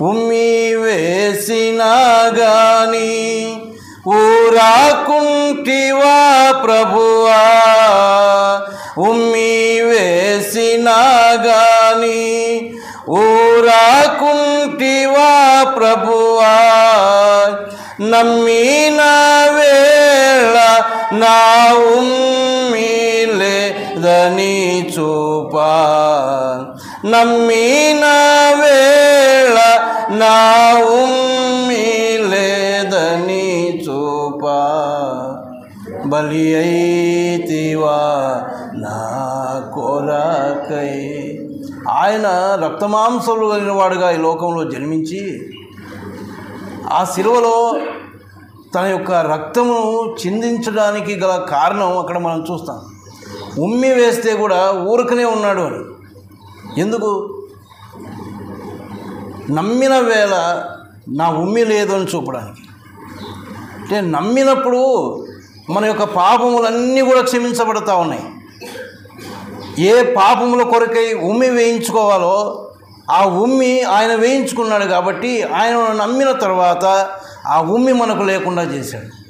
ఉమ్మి వేసినా గాని ఊరాకుంటివా ప్రభువా, ఉమ్మి వేసినా గాని ఊరాకుంటివా ప్రభువా, నమ్మిన వేళ నా ఉమ్మి లేదని చూపా, నమ్మిన వేళ నా ఉమ్మి లేదని చూపా, బలి అయితివా నా కొరకై. ఆయన రక్తమాంసములు కలిగిన వాడుగా ఈ లోకంలో జన్మించి ఆ శిలువలో తన యొక్క రక్తమును చిందించడానికి గల కారణం అక్కడ మనం చూస్తాం. ఉమ్మి వేస్తే కూడా ఊరకనే ఉన్నాడు అని. ఎందుకు? నమ్మిన వేళ నా ఉమ్మి లేదు అని చూపడానికి. అంటే నమ్మినప్పుడు మన యొక్క పాపములన్నీ కూడా క్షమించబడతా ఉన్నాయి. ఏ పాపముల కొరకై ఉమ్మి వేయించుకోవాలో ఆ ఉమ్మి ఆయన వేయించుకున్నాడు కాబట్టి ఆయన నమ్మిన తర్వాత ఆ ఉమ్మి మనకు లేకుండా చేశాడు.